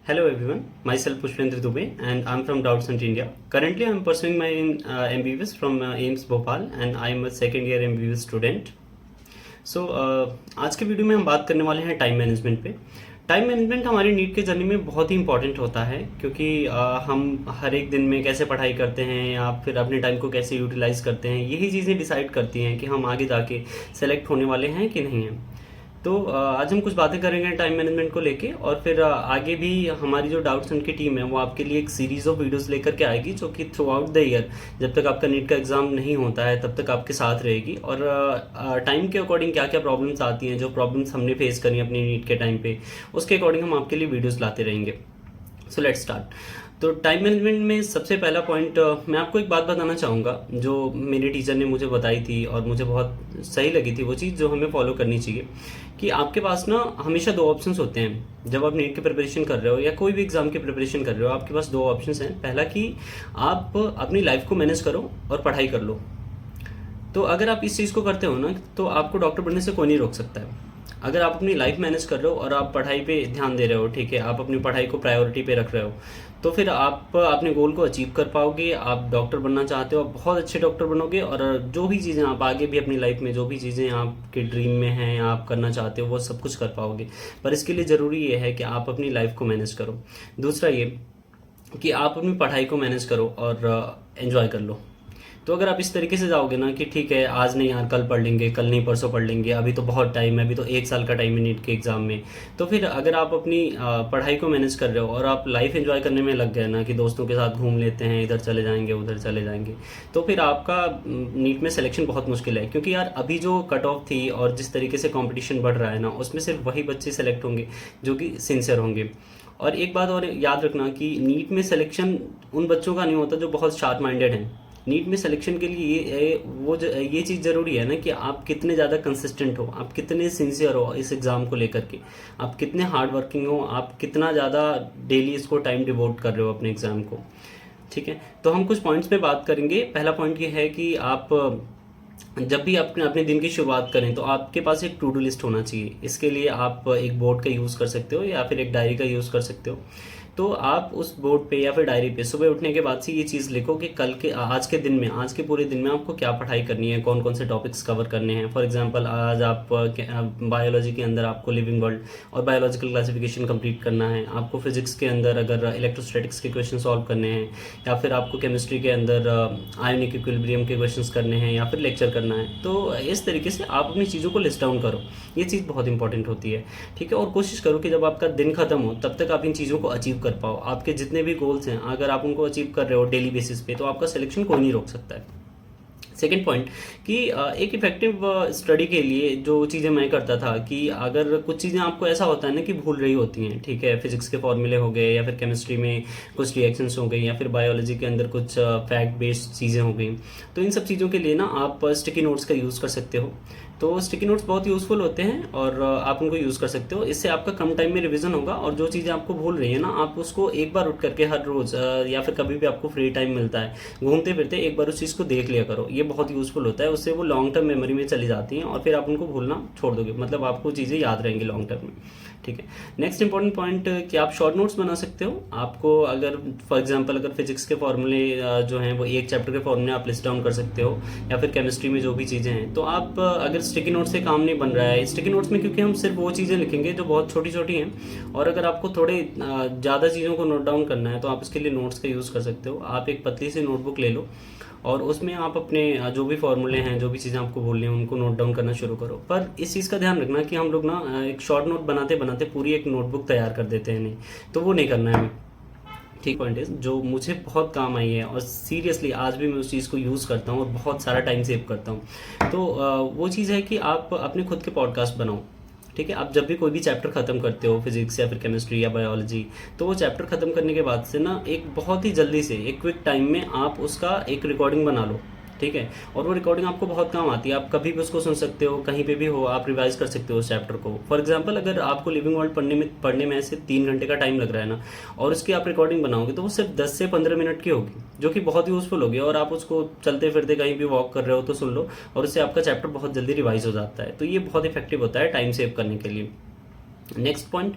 Hello everyone, myself Pushpendra Dubey and I'm from Doubts Hunt India. Currently I'm pursuing my MBBS from AIMS Bhopal and I'm a second year MBBS student. आज के video में हम बात करने वाले हैं time management पे। Time management हमारी नीट के जर्नी में बहुत ही इंपॉर्टेंट होता है क्योंकि हम हर एक दिन में कैसे पढ़ाई करते हैं या फिर अपने टाइम को कैसे यूटिलाइज करते हैं, यही चीज़ें डिसाइड करती हैं कि हम आगे जाके सेलेक्ट होने वाले हैं कि नहीं हैं। तो आज हम कुछ बातें करेंगे टाइम मैनेजमेंट को लेके और फिर आगे भी हमारी जो डाउट्स की टीम है वो आपके लिए एक सीरीज ऑफ वीडियोस लेकर के आएगी जो कि थ्रू आउट द ईयर जब तक आपका नीट का एग्ज़ाम नहीं होता है तब तक आपके साथ रहेगी। और टाइम के अकॉर्डिंग क्या क्या प्रॉब्लम्स आती हैं, जो प्रॉब्लम्स हमने फेस करी अपनी नीट के टाइम पे, उसके अकॉर्डिंग हम आपके लिए वीडियोज़ लाते रहेंगे। So let's start. तो टाइम मैनेजमेंट में सबसे पहला पॉइंट मैं आपको एक बात बताना चाहूँगा जो मेरे टीचर ने मुझे बताई थी और मुझे बहुत सही लगी थी, वो चीज़ जो हमें फॉलो करनी चाहिए कि आपके पास ना हमेशा दो ऑप्शंस होते हैं। जब आप नीट की प्रिपरेशन कर रहे हो या कोई भी एग्ज़ाम की प्रिपरेशन कर रहे हो, आपके पास दो ऑप्शंस हैं। पहला कि आप अपनी लाइफ को मैनेज करो और पढ़ाई कर लो। तो अगर आप इस चीज़ को करते हो ना तो आपको डॉक्टर बनने से कोई नहीं रोक सकता है। अगर आप अपनी लाइफ मैनेज कर रहे हो और आप पढ़ाई पे ध्यान दे रहे हो, ठीक है, आप अपनी पढ़ाई को प्रायोरिटी पे रख रहे हो, तो फिर आप अपने गोल को अचीव कर पाओगे। आप डॉक्टर बनना चाहते हो, आप बहुत अच्छे डॉक्टर बनोगे और जो भी चीज़ें आप आगे भी अपनी लाइफ में, जो भी चीज़ें आपके ड्रीम में हैं, आप करना चाहते हो, वो सब कुछ कर पाओगे। पर इसके लिए ज़रूरी ये है कि आप अपनी लाइफ को मैनेज करो। दूसरा ये कि आप अपनी पढ़ाई को मैनेज करो और एंजॉय कर लो। तो अगर आप इस तरीके से जाओगे ना कि ठीक है आज नहीं यार कल पढ़ लेंगे, कल नहीं परसों पढ़ लेंगे, अभी तो बहुत टाइम है, अभी तो एक साल का टाइम है नीट के एग्ज़ाम में, तो फिर अगर आप अपनी पढ़ाई को मैनेज कर रहे हो और आप लाइफ एंजॉय करने में लग गए ना कि दोस्तों के साथ घूम लेते हैं, इधर चले जाएंगे उधर चले जाएंगे, तो फिर आपका नीट में सिलेक्शन बहुत मुश्किल है। क्योंकि यार अभी जो कट ऑफ थी और जिस तरीके से कॉम्पिटिशन बढ़ रहा है ना, उसमें सिर्फ वही बच्चे सेलेक्ट होंगे जो कि सिंसियर होंगे। और एक बात और याद रखना कि नीट में सिलेक्शन उन बच्चों का नहीं होता जो बहुत शार्प माइंडेड हैं। नीट में सिलेक्शन के लिए ये चीज़ ज़रूरी है ना कि आप कितने ज़्यादा कंसिस्टेंट हो, आप कितने सिंसियर हो इस एग्ज़ाम को लेकर के, आप कितने हार्ड वर्किंग हो, आप कितना ज़्यादा डेली इसको टाइम डिवोट कर रहे हो अपने एग्ज़ाम को। ठीक है, तो हम कुछ पॉइंट्स पे बात करेंगे। पहला पॉइंट ये है कि आप जब भी अपने अपने दिन की शुरुआत करें तो आपके पास एक टू डू लिस्ट होना चाहिए। इसके लिए आप एक बोर्ड का यूज़ कर सकते हो या फिर एक डायरी का यूज़ कर सकते हो। तो आप उस बोर्ड पे या फिर डायरी पे सुबह उठने के बाद से ये चीज़ लिखो कि कल के आज के दिन में, आज के पूरे दिन में आपको क्या पढ़ाई करनी है, कौन कौन से टॉपिक्स कवर करने हैं। फॉर एग्जांपल आज आप बायोलॉजी के अंदर आपको लिविंग वर्ल्ड और बायोलॉजिकल क्लासिफिकेशन कंप्लीट करना है, आपको फिजिक्स के अंदर अगर इलेक्ट्रोस्टैटिक्स के क्वेश्चन सॉल्व करने हैं, या फिर आपको केमिस्ट्री के अंदर आयोनिक इक्विलिब्रियम के क्वेश्चंस करने हैं या फिर लेक्चर करना है। तो इस तरीके से आप अपनी चीज़ों को लिस्ट डाउन करो, ये चीज़ बहुत इंपॉर्टेंट होती है। ठीक है, और कोशिश करो कि जब आपका दिन खत्म हो तब तक आप इन चीज़ों को अचीव कर पाओ। आपके जितने भी गोल्स हैं अगर आप उनको अचीव कर रहे हो डेली बेसिस पे तो आपका सिलेक्शन कोई नहीं रोक सकता है। सेकेंड पॉइंट कि एक इफेक्टिव स्टडी के लिए जो चीज़ें मैं करता था कि अगर कुछ चीज़ें आपको ऐसा होता है ना कि भूल रही होती हैं, ठीक है, फिजिक्स के फॉर्मूले हो गए या फिर केमिस्ट्री में कुछ रिएक्शंस हो गई या फिर बायोलॉजी के अंदर कुछ फैक्ट बेस्ड चीज़ें हो गई, तो इन सब चीज़ों के लिए ना आप स्टिकी नोट्स का यूज़ कर सकते हो। तो स्टिकी नोट्स बहुत यूज़फुल होते हैं और आप उनको यूज़ कर सकते हो। इससे आपका कम टाइम में रिवीजन होगा और जो चीज़ें आपको भूल रही है ना, आप उसको एक बार उठ करके हर रोज़ या फिर कभी भी आपको फ्री टाइम मिलता है घूमते फिरते एक बार उस चीज़ को देख लिया करो। ये बहुत यूज़फुल होता है, उससे वो लॉन्ग टर्म मेमोरी में चली जाती हैं और फिर आप उनको भूलना छोड़ दोगे, मतलब आपको चीज़ें याद रहेंगी लॉन्ग टर्म में। ठीक है, नेक्स्ट इंपॉर्टेंट पॉइंट कि आप शॉर्ट नोट्स बना सकते हो। आपको अगर फॉर एग्जांपल अगर फिजिक्स के फॉर्मूले जो हैं वो एक चैप्टर के फॉर्मूले आप लिस्ट डाउन कर सकते हो, या फिर केमिस्ट्री में जो भी चीज़ें हैं, तो आप अगर स्टिकी नोट से काम नहीं बन रहा है, स्टिकी नोट्स में क्योंकि हम सिर्फ वो चीज़ें लिखेंगे जो बहुत छोटी छोटी हैं, और अगर आपको थोड़े ज़्यादा चीज़ों को नोट डाउन करना है तो आप इसके लिए नोट्स का यूज़ कर सकते हो। आप एक पतली सी नोटबुक ले लो और उसमें आप अपने जो भी फॉर्मूले हैं, जो भी चीज़ें आपको बोलनी है, उनको नोट डाउन करना शुरू करो। पर इस चीज़ का ध्यान रखना कि हम लोग ना एक शॉर्ट नोट बनाते बनाते पूरी एक नोटबुक तैयार कर देते हैं, नहीं तो वो नहीं करना है हमें। ठीक पॉइंट है जो मुझे बहुत काम आई है और सीरियसली आज भी मैं उस चीज़ को यूज़ करता हूँ और बहुत सारा टाइम सेव करता हूँ। तो वो चीज़ है कि आप अपने खुद के पॉडकास्ट बनाओ। ठीक है, आप जब भी कोई भी चैप्टर खत्म करते हो फिजिक्स या फिर केमिस्ट्री या बायोलॉजी, तो वो चैप्टर खत्म करने के बाद से ना एक बहुत ही जल्दी से एक क्विक टाइम में आप उसका एक रिकॉर्डिंग बना लो। ठीक है, और वो रिकॉर्डिंग आपको बहुत काम आती है। आप कभी भी उसको सुन सकते हो, कहीं पे भी हो, आप रिवाइज कर सकते हो उस चैप्टर को। फॉर एग्जांपल अगर आपको लिविंग वर्ल्ड पढ़ने में ऐसे 3 घंटे का टाइम लग रहा है ना, और उसकी आप रिकॉर्डिंग बनाओगे तो वो सिर्फ 10 से 15 मिनट की होगी, जो कि बहुत यूज़फुल होगी। और आप उसको चलते फिरते कहीं भी वॉक कर रहे हो तो सुन लो, और उससे आपका चैप्टर बहुत जल्दी रिवाइज हो जाता है। तो ये बहुत इफेक्टिव होता है टाइम सेव करने के लिए। नेक्स्ट पॉइंट,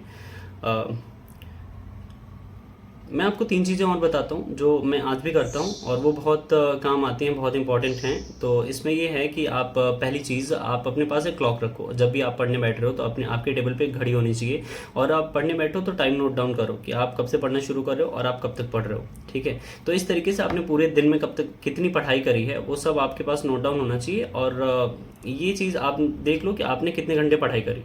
मैं आपको 3 चीज़ें और बताता हूँ जो मैं आज भी करता हूँ और वो बहुत काम आती हैं, बहुत इंपॉर्टेंट हैं। तो इसमें ये है कि आप पहली चीज़, आप अपने पास एक क्लॉक रखो। जब भी आप पढ़ने बैठ रहे हो तो अपने आपके टेबल पे एक घड़ी होनी चाहिए, और आप पढ़ने बैठो तो टाइम नोट डाउन करो कि आप कब से पढ़ना शुरू कर रहे हो और आप कब तक पढ़ रहे हो। ठीक है, तो इस तरीके से आपने पूरे दिन में कब तक कितनी पढ़ाई करी है वो सब आपके पास नोट डाउन होना चाहिए। और ये चीज़ आप देख लो कि आपने कितने घंटे पढ़ाई करी।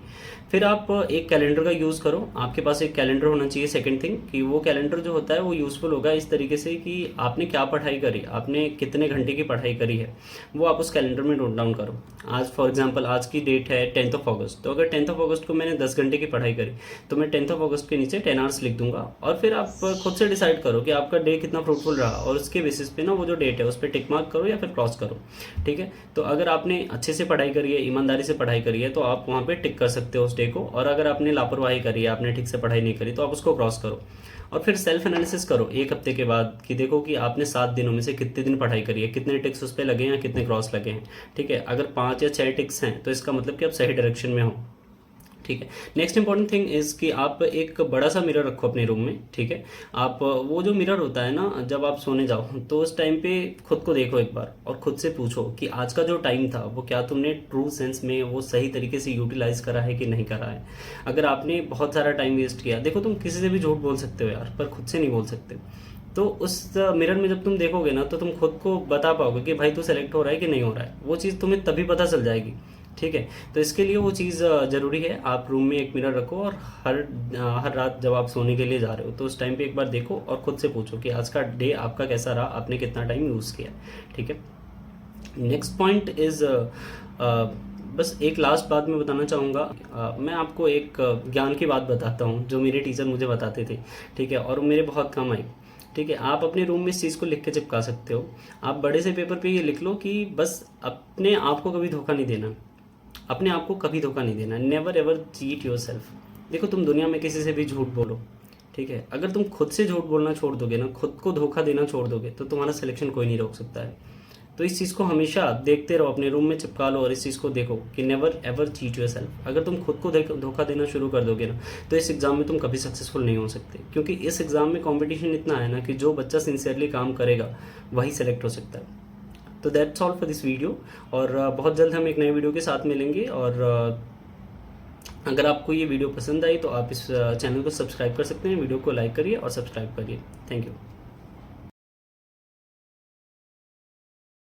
फिर आप एक कैलेंडर का यूज़ करो। आपके पास एक कैलेंडर होना चाहिए। सेकंड थिंग कि वो कैलेंडर जो होता है वो यूज़फुल होगा इस तरीके से कि आपने क्या पढ़ाई करी, आपने कितने घंटे की पढ़ाई करी है, वो आप उस कैलेंडर में नोट डाउन करो। आज फॉर एग्जांपल आज की डेट है 10th ऑफ अगस्त, तो अगर 10th ऑफ अगस्त को मैंने 10 घंटे की पढ़ाई करी तो मैं 10th ऑफ अगस्त के नीचे 10 आवर्स लिख दूंगा। और फिर आप खुद से डिसाइड करो कि आपका डे कितना फ्रूटफुल रहा, और उसके बेसिस पे ना वो जो डेट है उस पर टिक मार्क करो या फिर क्रॉस करो। ठीक है, तो अगर आपने अच्छे से पढ़ाई करी है, ईमानदारी से पढ़ाई करी है, तो आप वहाँ पे टिक कर सकते हो उस डे को। और अगर आपने लापरवाही करी है, आपने ठीक से पढ़ाई नहीं करी, तो आप उसको क्रॉस करो। और फिर सेल्फ एनालिसिस करो एक हफ्ते के बाद कि देखो कि आपने 7 दिनों में से कितने दिन पढ़ाई करी है, कितने टिक्स उस पर लगे हैं या कितने क्रॉस लगे हैं। ठीक है, अगर 5 या 6 टिक्स हैं तो इसका मतलब कि आप सही डायरेक्शन में हो। ठीक है, नेक्स्ट इंपॉर्टेंट थिंग इज़ कि आप एक बड़ा सा मिरर रखो अपने रूम में। ठीक है, आप वो जो मिरर होता है ना, जब आप सोने जाओ तो उस टाइम पे खुद को देखो एक बार और खुद से पूछो कि आज का जो टाइम था वो क्या तुमने ट्रू सेंस में वो सही तरीके से यूटिलाइज करा है कि नहीं करा है। अगर आपने बहुत सारा टाइम वेस्ट किया, देखो तुम किसी से भी झूठ बोल सकते हो यार, पर खुद से नहीं बोल सकते। तो उस मिरर में जब तुम देखोगे ना तो तुम खुद को बता पाओगे कि भाई तू सेलेक्ट हो रहा है कि नहीं हो रहा है। वो चीज़ तुम्हें तभी पता चल जाएगी। ठीक है, तो इसके लिए वो चीज़ ज़रूरी है। आप रूम में एक मिरर रखो और हर रात जब आप सोने के लिए जा रहे हो तो उस टाइम पे एक बार देखो और खुद से पूछो कि आज का डे आपका कैसा रहा, आपने कितना टाइम यूज़ किया। ठीक है, नेक्स्ट पॉइंट इज़ बस एक लास्ट बात मैं बताना चाहूँगा। मैं आपको एक ज्ञान की बात बताता हूँ जो मेरे टीचर मुझे बताते थे। ठीक है, और मेरे बहुत काम आई। ठीक है, आप अपने रूम में इस चीज़ को लिख के चिपका सकते हो। आप बड़े से पेपर पे ये लिख लो कि बस अपने आप को कभी धोखा नहीं देना, अपने आप को कभी धोखा नहीं देना। Never ever cheat your self. देखो तुम दुनिया में किसी से भी झूठ बोलो, ठीक है, अगर तुम खुद से झूठ बोलना छोड़ दोगे ना, खुद को धोखा देना छोड़ दोगे, तो तुम्हारा सिलेक्शन कोई नहीं रोक सकता है। तो इस चीज़ को हमेशा देखते रहो, अपने रूम में चिपका लो और इस चीज़ को देखो कि never ever cheat your self. अगर तुम खुद को धोखा देना शुरू कर दोगे ना तो इस एग्ज़ाम में तुम कभी सक्सेसफुल नहीं हो सकते, क्योंकि इस एग्ज़ाम में कंपटीशन इतना है ना कि जो बच्चा सिंसियरली काम करेगा वही सेलेक्ट हो सकता है। तो that's all for this video, और बहुत जल्द हम एक नए वीडियो के साथ मिलेंगे। और अगर आपको ये वीडियो पसंद आई तो आप इस चैनल को सब्सक्राइब कर सकते हैं, वीडियो को लाइक करिए और सब्सक्राइब करिए। Thank you.